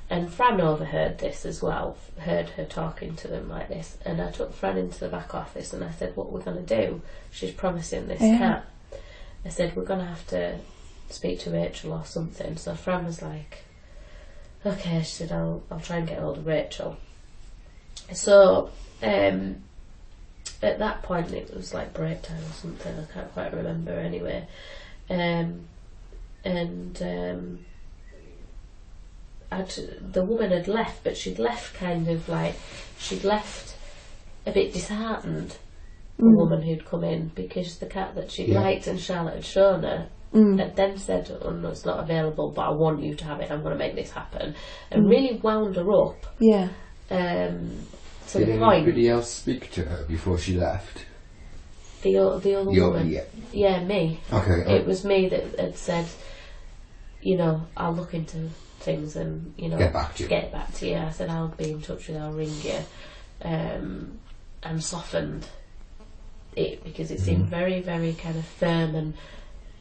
And Fran overheard this as well, heard her talking to them like this. And I took Fran into the back office and I said, what we're going to do, she's promising this cat. I said, we're going to have to speak to Rachel or something. So Fran was like, okay, she said, I'll try and get hold of Rachel. So at that point it was like break time or something, I can't quite remember anyway. The woman had left, but she'd left kind of like, she'd left a bit disheartened, the woman who'd come in, because the cat that she liked and Charlotte had shown her had then said, oh no, it's not available, but I want you to have it, I'm going to make this happen, and really wound her up. Yeah. To Did the point. anybody else speak to her before she left? The other woman? Yeah, me. Okay. It was me that had said, you know, I'll look into things and, you know, get back to you. I said, I'll be in touch with you, I'll ring you. And softened it because it seemed very, very kind of firm, and,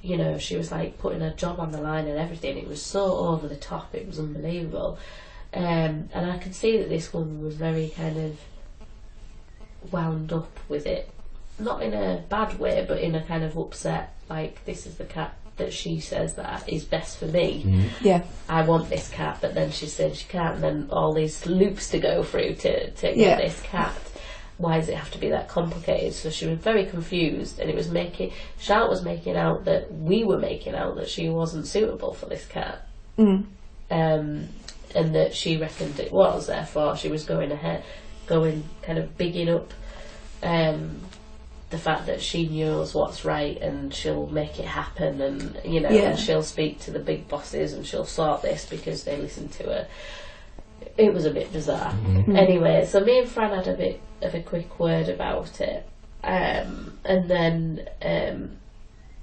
you know, she was like putting her job on the line and everything. It was so over the top, it was unbelievable. And I could see that this woman was very kind of wound up with it. Not in a bad way, but in a kind of upset, like, this is the cat that she says that is best for me. Yeah. I want this cat, but then she said she can't, and then all these loops to go through to get this cat. Why does it have to be that complicated? So she was very confused, and it was Charlotte was making out that we were making out that she wasn't suitable for this cat. And that she reckoned it was, therefore she was going kind of bigging up the fact that she knows what's right and she'll make it happen, and, you know, and she'll speak to the big bosses and she'll sort this because they listen to her. It was a bit bizarre. Anyway, so me and Fran had a bit of a quick word about it, and then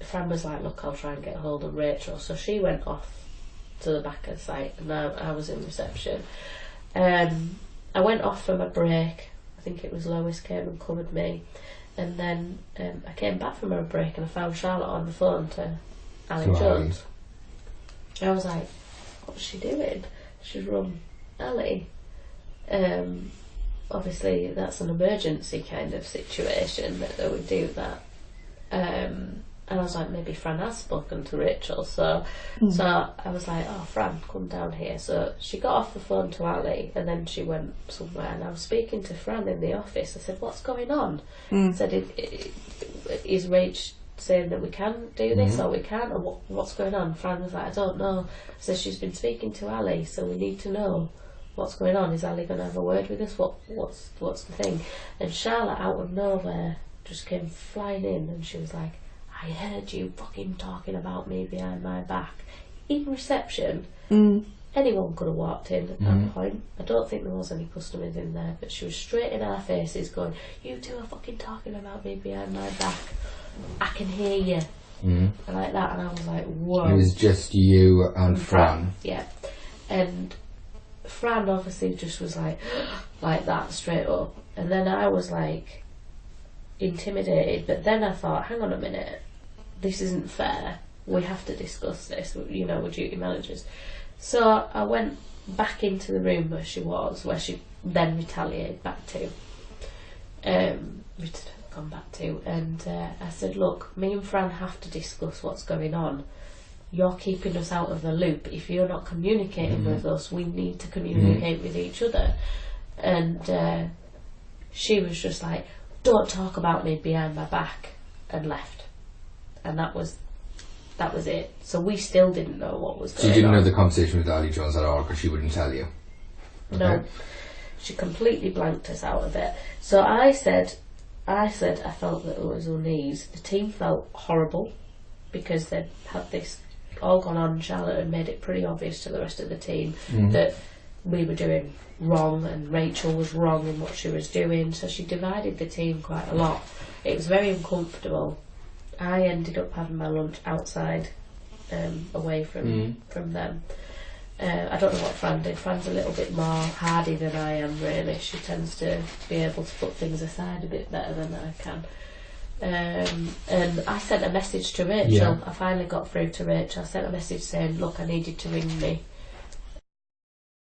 Fran was like, look, I'll try and get hold of Rachel. So she went off to the back of the site, and I was in reception. I went off for my break. I think it was Lois came and covered me, and then I came back from my break and I found Charlotte on the phone to Ali Jones. I was like, what's she doing? She's rung Ali. Obviously that's an emergency kind of situation that they would do that. And I was like, maybe Fran has spoken to Rachel. So I was like, oh, Fran, come down here. So she got off the phone to Ali, and then she went somewhere, and I was speaking to Fran in the office. I said, what's going on? I said, is Rach saying that we can do this or we can't, or what's going on? Fran was like, I don't know. I said, she's been speaking to Ali, so we need to know what's going on. Is Ali going to have a word with us? What's the thing? And Charlotte, out of nowhere, just came flying in, and she was like, I heard you fucking talking about me behind my back. In reception, anyone could have walked in at that point. I don't think there was any customers in there, but she was straight in our faces going, you two are fucking talking about me behind my back. I can hear you. And like that, and I was like, whoa. It was just you and Fran. Yeah. And Fran obviously just was like that, straight up. And then I was like intimidated, but then I thought, hang on a minute, this isn't fair, we have to discuss this, you know, with duty managers. So I went back into the room where she then retaliated back to, and I said, look, me and Fran have to discuss what's going on. You're keeping us out of the loop. If you're not communicating with us, we need to communicate with each other. And she was just like, don't talk about me behind my back, and left. And that was it. So we still didn't know what was going on. So you didn't know the conversation with Ali Jones at all, because she wouldn't tell you? Okay. No. She completely blanked us out of it. So I said I felt that it was unease. The team felt horrible because they'd had this all gone on. Charlotte had made it pretty obvious to the rest of the team that we were doing wrong and Rachel was wrong in what she was doing, so she divided the team quite a lot. It was very uncomfortable. I ended up having my lunch outside, away from them. I don't know what Fran did. Fran's a little bit more hardy than I am, really. She tends to be able to put things aside a bit better than I can. And I sent a message to Rachel. I finally got through to Rachel. I sent a message saying, look, I need you to ring me.